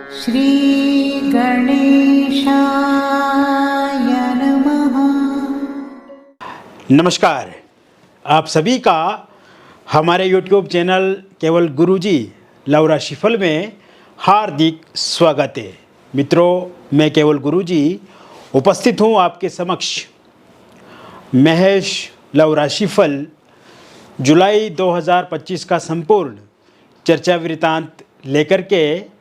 श्री गणेशाय नमः। नमस्कार, आप सभी का हमारे YouTube चैनल केवल गुरुजी लव राशिफल में हार्दिक स्वागत है। मित्रों, मैं केवल गुरुजी उपस्थित हूँ आपके समक्ष महेश लव राशिफल जुलाई 2025 का संपूर्ण चर्चा वृत्तांत लेकर के।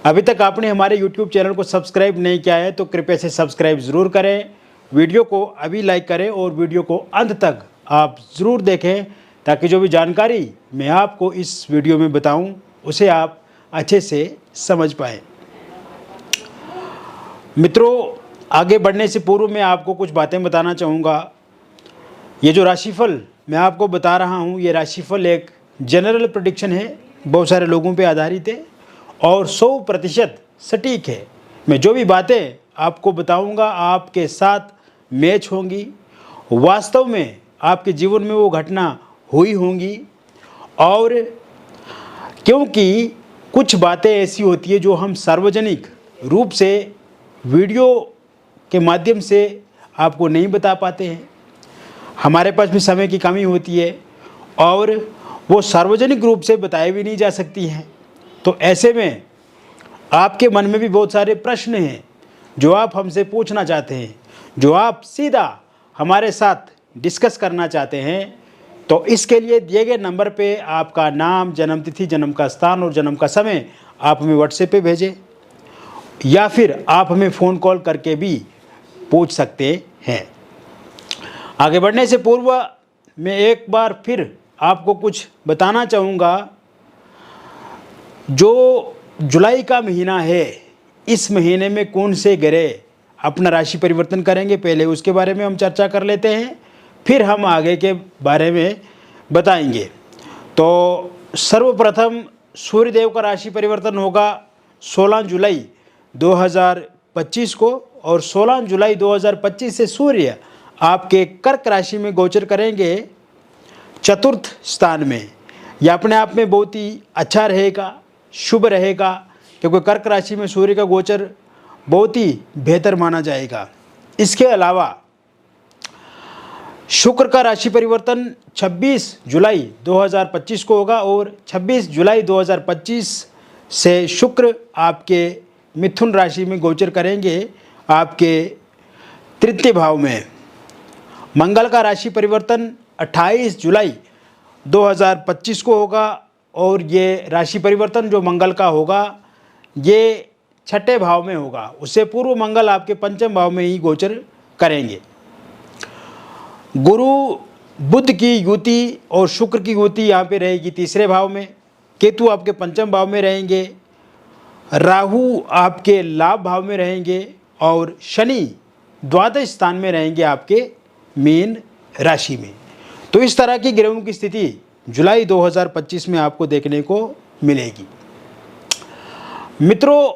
अभी तक आपने हमारे YouTube चैनल को सब्सक्राइब नहीं किया है तो कृपया से सब्सक्राइब ज़रूर करें, वीडियो को अभी लाइक करें और वीडियो को अंत तक आप ज़रूर देखें ताकि जो भी जानकारी मैं आपको इस वीडियो में बताऊं उसे आप अच्छे से समझ पाएँ। मित्रों, आगे बढ़ने से पूर्व मैं आपको कुछ बातें बताना चाहूँगा। ये जो राशिफल मैं आपको बता रहा हूँ, ये राशिफल एक जनरल प्रेडिक्शन है, बहुत सारे लोगों पे आधारित है और 100% सटीक है। मैं जो भी बातें आपको बताऊंगा आपके साथ मैच होंगी, वास्तव में आपके जीवन में वो घटना हुई होंगी। और क्योंकि कुछ बातें ऐसी होती है जो हम सार्वजनिक रूप से वीडियो के माध्यम से आपको नहीं बता पाते हैं, हमारे पास भी समय की कमी होती है और वो सार्वजनिक रूप से बताई भी नहीं जा सकती हैं। तो ऐसे में आपके मन में भी बहुत सारे प्रश्न हैं जो आप हमसे पूछना चाहते हैं, जो आप सीधा हमारे साथ डिस्कस करना चाहते हैं। तो इसके लिए दिए गए नंबर पे आपका नाम, जन्मतिथि, जन्म का स्थान और जन्म का समय आप हमें व्हाट्सएप पे भेजें या फिर आप हमें फ़ोन कॉल करके भी पूछ सकते हैं। आगे बढ़ने से पूर्व मैं एक बार फिर आपको कुछ बताना चाहूँगा। जो जुलाई का महीना है, इस महीने में कौन से ग्रह अपना राशि परिवर्तन करेंगे, पहले उसके बारे में हम चर्चा कर लेते हैं, फिर हम आगे के बारे में बताएंगे। तो सर्वप्रथम सूर्यदेव का राशि परिवर्तन होगा 16 जुलाई 2025 को और 16 जुलाई 2025 से सूर्य आपके कर्क राशि में गोचर करेंगे चतुर्थ स्थान में। यह अपने आप में बहुत ही अच्छा रहेगा, शुभ रहेगा, क्योंकि कर्क राशि में सूर्य का गोचर बहुत ही बेहतर माना जाएगा। इसके अलावा शुक्र का राशि परिवर्तन 26 जुलाई 2025 को होगा और 26 जुलाई 2025 से शुक्र आपके मिथुन राशि में गोचर करेंगे आपके तृतीय भाव में। मंगल का राशि परिवर्तन 28 जुलाई 2025 को होगा और ये राशि परिवर्तन जो मंगल का होगा ये छठे भाव में होगा। उससे पूर्व मंगल आपके पंचम भाव में ही गोचर करेंगे। गुरु बुध की युति और शुक्र की युति यहाँ पे रहेगी तीसरे भाव में, केतु आपके पंचम भाव में रहेंगे, राहु आपके लाभ भाव में रहेंगे और शनि द्वादश स्थान में रहेंगे आपके मीन राशि में। तो इस तरह की ग्रहों की स्थिति जुलाई 2025 में आपको देखने को मिलेगी। मित्रों,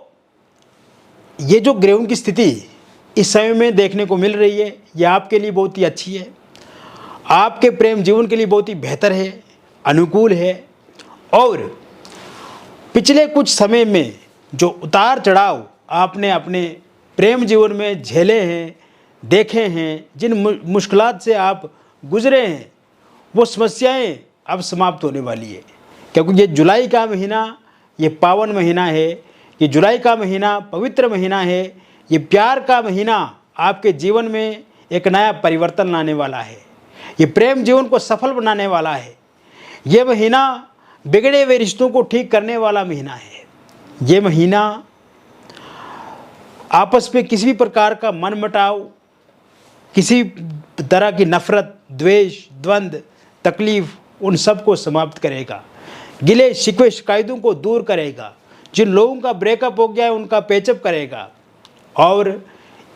ये जो ग्रहों की स्थिति इस समय में देखने को मिल रही है, ये आपके लिए बहुत ही अच्छी है, आपके प्रेम जीवन के लिए बहुत ही बेहतर है, अनुकूल है। और पिछले कुछ समय में जो उतार चढ़ाव आपने अपने प्रेम जीवन में झेले हैं, देखे हैं, जिन मुश्किलात से आप गुजरे हैं, वो समस्याएं अब समाप्त होने वाली है। क्योंकि ये जुलाई का महीना ये पावन महीना है, ये जुलाई का महीना पवित्र महीना है, ये प्यार का महीना आपके जीवन में एक नया परिवर्तन लाने वाला है, ये प्रेम जीवन को सफल बनाने वाला है। ये महीना बिगड़े हुए रिश्तों को ठीक करने वाला महीना है। ये महीना आपस में किसी भी प्रकार का मनमुटाव, किसी तरह की नफरत, द्वेष, द्वंद्व, तकलीफ, उन सब को समाप्त करेगा। गिले शिकवे शिकायतों को दूर करेगा। जिन लोगों का ब्रेकअप हो गया है उनका पैचअप करेगा। और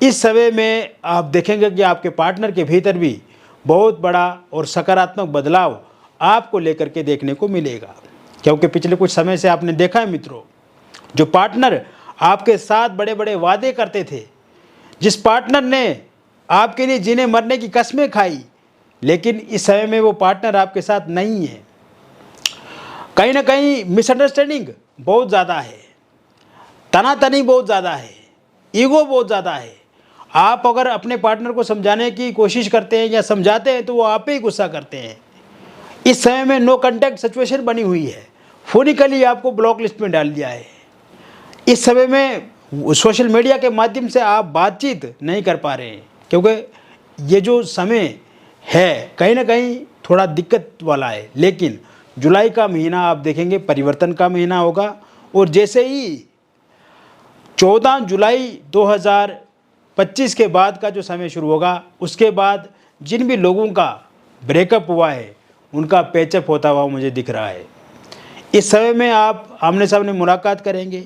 इस समय में आप देखेंगे कि आपके पार्टनर के भीतर भी बहुत बड़ा और सकारात्मक बदलाव आपको लेकर के देखने को मिलेगा। क्योंकि पिछले कुछ समय से आपने देखा है मित्रों, जो पार्टनर आपके साथ बड़े बड़े वादे करते थे, जिस पार्टनर ने आपके लिए जीने मरने की कस्में खाई, लेकिन इस समय में वो पार्टनर आपके साथ नहीं है। कहीं ना कहीं मिसअंडरस्टैंडिंग बहुत ज़्यादा है। तनातनी बहुत ज़्यादा है, ईगो बहुत ज़्यादा है। आप अगर अपने पार्टनर को समझाने की कोशिश करते हैं या समझाते हैं तो वो आप पे ही गुस्सा करते हैं। इस समय में नो कांटेक्ट सिचुएशन बनी हुई है, फोनिकली आपको ब्लॉक लिस्ट में डाल दिया है। इस समय में सोशल मीडिया के माध्यम से आप बातचीत नहीं कर पा रहे हैं, क्योंकि ये जो समय है कहीं ना कहीं थोड़ा दिक्कत वाला है। लेकिन जुलाई का महीना आप देखेंगे परिवर्तन का महीना होगा, और जैसे ही 14 जुलाई 2025 के बाद का जो समय शुरू होगा, उसके बाद जिन भी लोगों का ब्रेकअप हुआ है उनका पैचअप होता हुआ मुझे दिख रहा है। इस समय में आप आमने सामने मुलाकात करेंगे।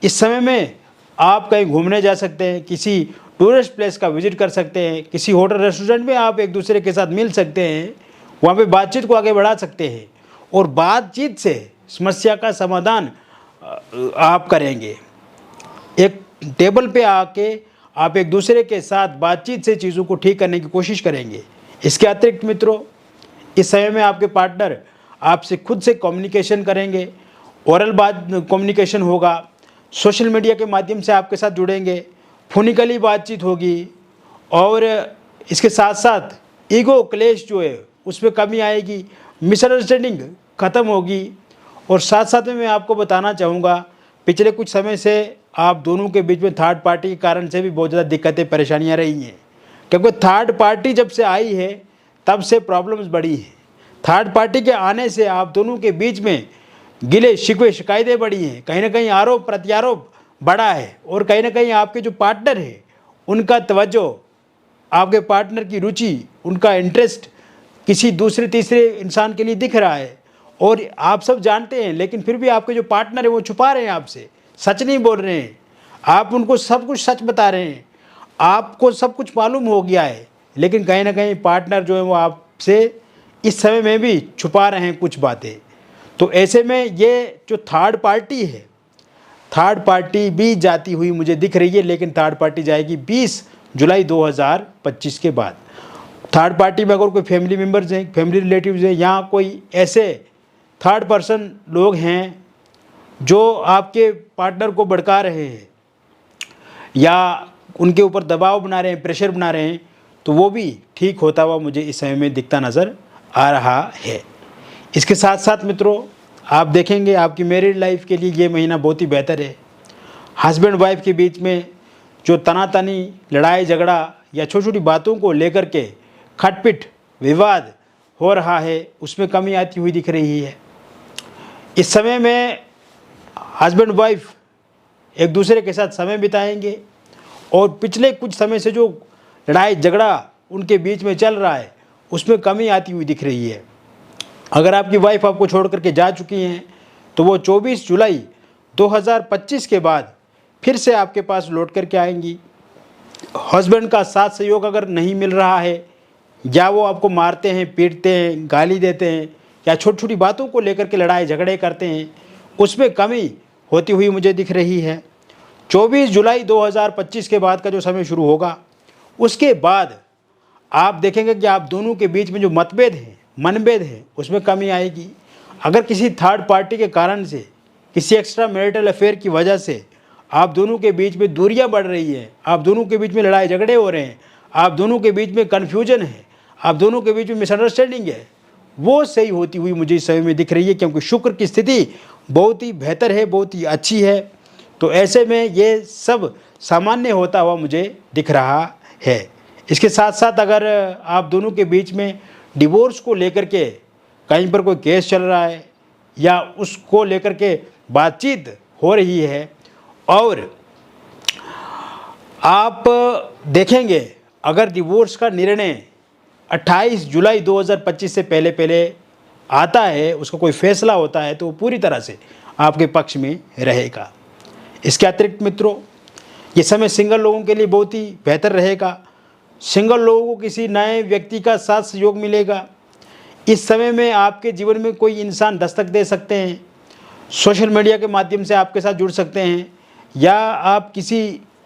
इस समय में आप कहीं घूमने जा सकते हैं, किसी टूरिस्ट प्लेस का विजिट कर सकते हैं, किसी होटल रेस्टोरेंट में आप एक दूसरे के साथ मिल सकते हैं, वहाँ पे बातचीत को आगे बढ़ा सकते हैं और बातचीत से समस्या का समाधान आप करेंगे। एक टेबल पे आके आप एक दूसरे के साथ बातचीत से चीज़ों को ठीक करने की कोशिश करेंगे। इसके अतिरिक्त मित्रों, इस समय में आपके पार्टनर आपसे खुद से कम्युनिकेशन करेंगे, ओरल बात कम्युनिकेशन होगा, सोशल मीडिया के माध्यम से आपके साथ जुड़ेंगे, फोनिकली बातचीत होगी, और इसके साथ साथ ईगो क्लेश जो है उसमें कमी आएगी, मिसअंडरस्टैंडिंग ख़त्म होगी। और साथ साथ में मैं आपको बताना चाहूँगा, पिछले कुछ समय से आप दोनों के बीच में थर्ड पार्टी के कारण से भी बहुत ज़्यादा दिक्कतें परेशानियाँ रही हैं, क्योंकि थर्ड पार्टी जब से आई है तब से प्रॉब्लम्स बढ़ी हैं। थर्ड पार्टी के आने से आप दोनों के बीच में गिले शिकवे शिकायतें बढ़ी हैं, कहीं ना कहीं आरोप प्रत्यारोप बढ़ा है, और कहीं ना कहीं आपके जो पार्टनर है उनका तवज्जो, आपके पार्टनर की रुचि, उनका इंटरेस्ट किसी दूसरे तीसरे इंसान के लिए दिख रहा है। और आप सब जानते हैं, लेकिन फिर भी आपके जो पार्टनर है वो छुपा रहे हैं, आपसे सच नहीं बोल रहे हैं। आप उनको सब कुछ सच बता रहे हैं, आपको सब कुछ मालूम हो गया है, लेकिन कहीं ना कहीं पार्टनर जो है वो आपसे इस समय में भी छुपा रहे हैं कुछ बातें। तो ऐसे में ये जो थर्ड पार्टी है, थर्ड पार्टी भी जाती हुई मुझे दिख रही है, लेकिन थर्ड पार्टी जाएगी 20 जुलाई 2025 के बाद। थर्ड पार्टी में अगर कोई फैमिली मेम्बर्स हैं, फैमिली रिलेटिव्स हैं, या कोई ऐसे थर्ड पर्सन लोग हैं जो आपके पार्टनर को भड़का रहे हैं या उनके ऊपर दबाव बना रहे हैं, प्रेशर बना रहे हैं, तो वो भी ठीक होता हुआ मुझे इस समय में दिखता नज़र आ रहा है। इसके साथ साथ मित्रों, आप देखेंगे आपकी मैरिड लाइफ के लिए ये महीना बहुत ही बेहतर है। हस्बैंड वाइफ के बीच में जो तनातनी, लड़ाई झगड़ा या छोटी छोटी बातों को लेकर के खटपिट विवाद हो रहा है, उसमें कमी आती हुई दिख रही है। इस समय में हस्बैंड वाइफ एक दूसरे के साथ समय बिताएंगे, और पिछले कुछ समय से जो लड़ाई झगड़ा उनके बीच में चल रहा है उसमें कमी आती हुई दिख रही है। अगर आपकी वाइफ आपको छोड़ करके जा चुकी हैं तो वो 24 जुलाई 2025 के बाद फिर से आपके पास लौट करके आएंगी। हस्बैंड का साथ सहयोग अगर नहीं मिल रहा है, या वो आपको मारते हैं, पीटते हैं, गाली देते हैं, या छोटी छोटी बातों को लेकर के लड़ाई झगड़े करते हैं, उसमें कमी होती हुई मुझे दिख रही है। 24 जुलाई 2025 के बाद का जो समय शुरू होगा, उसके बाद आप देखेंगे कि आप दोनों के बीच में जो मतभेद हैं, मनभेद है, उसमें कमी आएगी। अगर किसी थर्ड पार्टी के कारण से, किसी एक्स्ट्रा मैरिटल अफेयर की वजह से आप दोनों के बीच में दूरियां बढ़ रही हैं, आप दोनों के बीच में लड़ाई झगड़े हो रहे हैं, आप दोनों के बीच में कन्फ्यूजन है, आप दोनों के बीच में मिसअंडरस्टैंडिंग है, वो सही होती हुई मुझे इस समय में दिख रही है, क्योंकि शुक्र की स्थिति बहुत ही बेहतर है, बहुत ही अच्छी है। तो ऐसे में ये सब सामान्य होता हुआ मुझे दिख रहा है। इसके साथ साथ अगर आप दोनों के बीच में डिवोर्स को लेकर के कहीं पर कोई केस चल रहा है, या उसको लेकर के बातचीत हो रही है, और आप देखेंगे अगर डिवोर्स का निर्णय 28 जुलाई 2025 से पहले पहले आता है, उसका कोई फैसला होता है, तो वो पूरी तरह से आपके पक्ष में रहेगा। इसके अतिरिक्त मित्रों, ये समय सिंगल लोगों के लिए बहुत ही बेहतर रहेगा। सिंगल लोगों को किसी नए व्यक्ति का साथ सहयोग मिलेगा। इस समय में आपके जीवन में कोई इंसान दस्तक दे सकते हैं, सोशल मीडिया के माध्यम से आपके साथ जुड़ सकते हैं, या आप किसी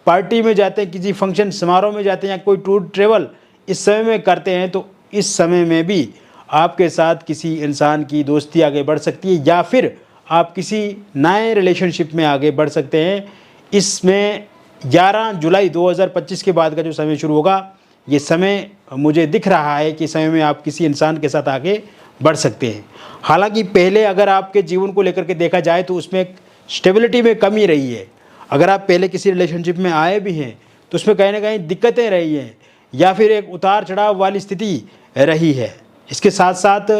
पार्टी में जाते हैं, किसी फंक्शन समारोह में जाते हैं, या कोई टूर ट्रेवल इस समय में करते हैं, तो इस समय में भी आपके साथ किसी इंसान की दोस्ती आगे बढ़ सकती है, या फिर आप किसी नए रिलेशनशिप में आगे बढ़ सकते हैं। इसमें 11 जुलाई 2025 के बाद का जो समय शुरू होगा, ये समय मुझे दिख रहा है कि समय में आप किसी इंसान के साथ आगे बढ़ सकते हैं। हालांकि पहले अगर आपके जीवन को लेकर के देखा जाए तो उसमें एक स्टेबिलिटी में कमी रही है। अगर आप पहले किसी रिलेशनशिप में आए भी हैं तो उसमें कहीं ना कहीं दिक्कतें रही हैं या फिर एक उतार चढ़ाव वाली स्थिति रही है। इसके साथ साथ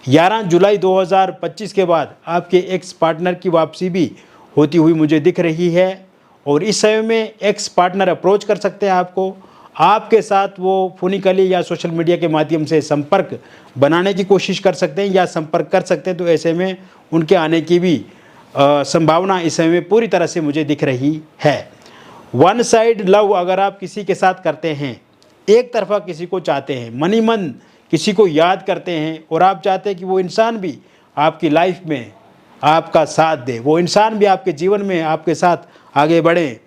11 जुलाई 2025 के बाद आपके एक्स पार्टनर की वापसी भी होती हुई मुझे दिख रही है और इस समय में एक्स पार्टनर अप्रोच कर सकते हैं आपको, आपके साथ वो फोनिकली या सोशल मीडिया के माध्यम से संपर्क बनाने की कोशिश कर सकते हैं या संपर्क कर सकते हैं। तो ऐसे में उनके आने की भी संभावना इस समय में पूरी तरह से मुझे दिख रही है। वन साइड लव अगर आप किसी के साथ करते हैं, एक तरफा किसी को चाहते हैं, मनी मन किसी को याद करते हैं और आप चाहते हैं कि वो इंसान भी आपकी लाइफ में आपका साथ दे, वो इंसान भी आपके जीवन में आपके साथ आगे बढ़े,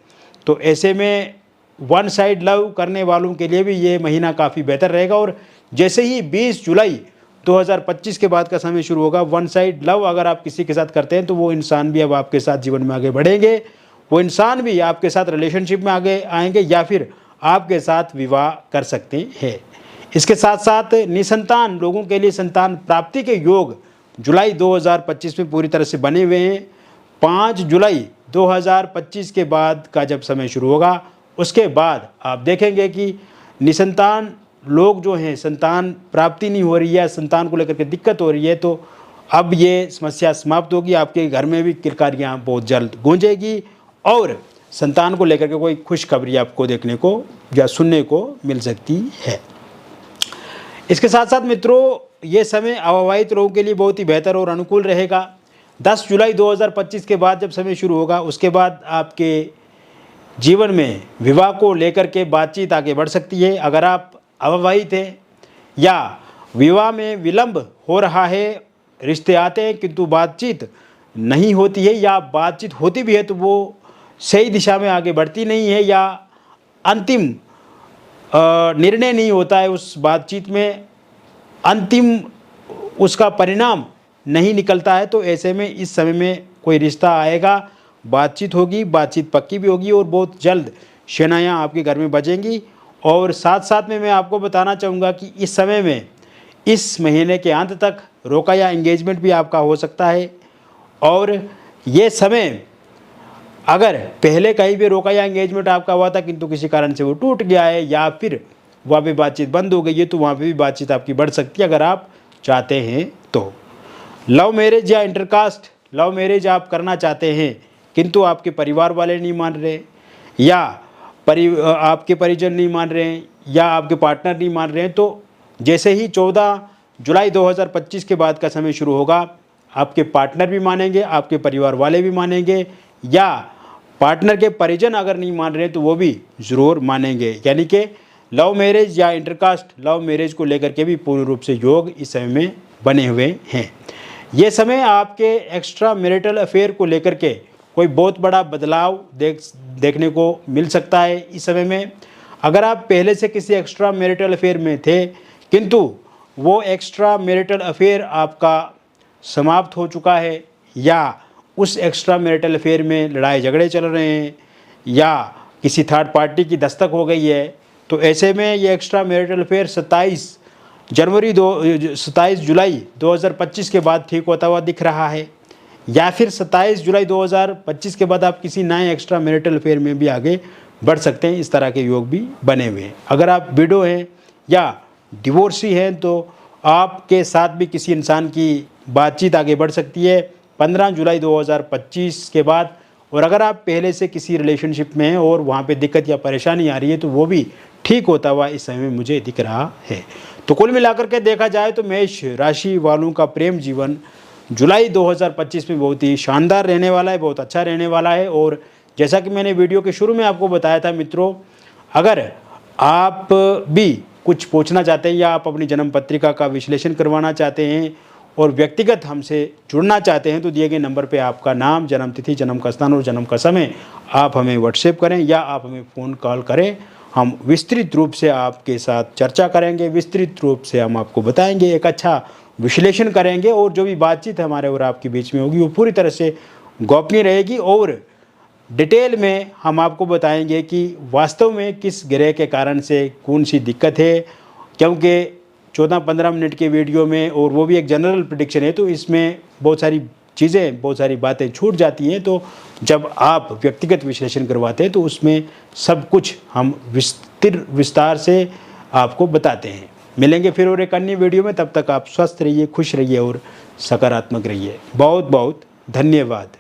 तो ऐसे में वन साइड लव करने वालों के लिए भी ये महीना काफ़ी बेहतर रहेगा। और जैसे ही 20 जुलाई 2025 के बाद का समय शुरू होगा, वन साइड लव अगर आप किसी के साथ करते हैं तो वो इंसान भी अब आपके साथ जीवन में आगे बढ़ेंगे, वो इंसान भी आपके साथ रिलेशनशिप में आगे आएंगे या फिर आपके साथ विवाह कर सकते हैं। इसके साथ साथ निसंतान लोगों के लिए संतान प्राप्ति के योग जुलाई 2025 में पूरी तरह से बने हुए हैं। 5 जुलाई 2025 के बाद का जब समय शुरू होगा उसके बाद आप देखेंगे कि निसंतान लोग जो हैं, संतान प्राप्ति नहीं हो रही है, संतान को लेकर के दिक्कत हो रही है, तो अब ये समस्या समाप्त होगी। आपके घर में भी किलकारियाँ बहुत जल्द गूंजेगी और संतान को लेकर के कोई खुशखबरी आपको देखने को या सुनने को मिल सकती है। इसके साथ साथ मित्रों, ये समय अविवाहित लोगों के लिए बहुत ही बेहतर और अनुकूल रहेगा। 10 जुलाई 2025 के बाद जब समय शुरू होगा उसके बाद आपके जीवन में विवाह को लेकर के बातचीत आगे बढ़ सकती है। अगर आप अविवाहित हैं या विवाह में विलंब हो रहा है, रिश्ते आते हैं किंतु बातचीत नहीं होती है या बातचीत होती भी है तो वो सही दिशा में आगे बढ़ती नहीं है या अंतिम निर्णय नहीं होता है, उस बातचीत में अंतिम उसका परिणाम नहीं निकलता है, तो ऐसे में इस समय में कोई रिश्ता आएगा, बातचीत होगी, बातचीत पक्की भी होगी और बहुत जल्द शहनाइयाँ आपके घर में बजेंगी। और साथ साथ में मैं आपको बताना चाहूँगा कि इस समय में इस महीने के अंत तक रोका या एंगेजमेंट भी आपका हो सकता है। और ये समय अगर पहले कहीं भी रोका या एंगेजमेंट आपका हुआ था किंतु किसी कारण से वो टूट गया है या फिर वहाँ पे बातचीत बंद हो गई है, तो वहाँ पे भी बातचीत आपकी बढ़ सकती है अगर आप चाहते हैं तो। लव मैरिज या इंटरकास्ट लव मैरिज आप करना चाहते हैं किंतु आपके परिवार वाले नहीं मान रहे या आपके परिजन नहीं मान रहे हैं या आपके पार्टनर नहीं मान रहे हैं, तो जैसे ही 14 जुलाई 2025 के बाद का समय शुरू होगा आपके पार्टनर भी मानेंगे, आपके परिवार वाले भी मानेंगे या पार्टनर के परिजन अगर नहीं मान रहे हैं तो वो भी ज़रूर मानेंगे। यानी कि लव मैरिज या इंटरकास्ट लव मैरिज को लेकर के भी पूर्ण रूप से योग इस समय में बने हुए हैं। ये समय आपके एक्स्ट्रा मैरिटल अफेयर को लेकर के कोई बहुत बड़ा बदलाव देखने को मिल सकता है। इस समय में अगर आप पहले से किसी एक्स्ट्रा मैरिटल अफेयर में थे किंतु वो एक्स्ट्रा मैरिटल अफेयर आपका समाप्त हो चुका है या उस एक्स्ट्रा मैरिटल अफेयर में लड़ाई झगड़े चल रहे हैं या किसी थर्ड पार्टी की दस्तक हो गई है, तो ऐसे में ये एक्स्ट्रा मैरिटल अफेयर 27 जुलाई 2025 के बाद ठीक होता हुआ दिख रहा है या फिर 27 जुलाई 2025 के बाद आप किसी नए एक्स्ट्रा मैरिटल अफेयर में भी आगे बढ़ सकते हैं। इस तरह के योग भी बने हुए हैं। अगर आप विडो हैं या डिवोर्सी हैं तो आपके साथ भी किसी इंसान की बातचीत आगे बढ़ सकती है 15 जुलाई 2025 के बाद। और अगर आप पहले से किसी रिलेशनशिप में हैं और वहाँ पे दिक्कत या परेशानी आ रही है तो वो भी ठीक होता हुआ इस समय में मुझे दिख रहा है। तो कुल मिलाकर के देखा जाए तो मेष राशि वालों का प्रेम जीवन जुलाई 2025 में बहुत ही शानदार रहने वाला है, बहुत अच्छा रहने वाला है। और जैसा कि मैंने वीडियो के शुरू में आपको बताया था मित्रों, अगर आप भी कुछ पूछना चाहते हैं या आप अपनी जन्म पत्रिका का विश्लेषण करवाना चाहते हैं और व्यक्तिगत हमसे जुड़ना चाहते हैं तो दिए गए नंबर पे आपका नाम, जन्म तिथि, जन्म का स्थान और जन्म का समय आप हमें व्हाट्सएप करें या आप हमें फ़ोन कॉल करें। हम विस्तृत रूप से आपके साथ चर्चा करेंगे, विस्तृत रूप से हम आपको बताएंगे, एक अच्छा विश्लेषण करेंगे और जो भी बातचीत हमारे और आपके बीच में होगी वो पूरी तरह से गोपनीय रहेगी और डिटेल में हम आपको बताएंगे कि वास्तव में किस ग्रह के कारण से कौन सी दिक्कत है, क्योंकि 14-15 मिनट के वीडियो में, और वो भी एक जनरल प्रेडिक्शन है, तो इसमें बहुत सारी चीज़ें, बहुत सारी बातें छूट जाती हैं। तो जब आप व्यक्तिगत विश्लेषण करवाते हैं तो उसमें सब कुछ हम विस्तार से आपको बताते हैं। मिलेंगे फिर और एक अन्य वीडियो में, तब तक आप स्वस्थ रहिए, खुश रहिए और सकारात्मक रहिए। बहुत बहुत धन्यवाद।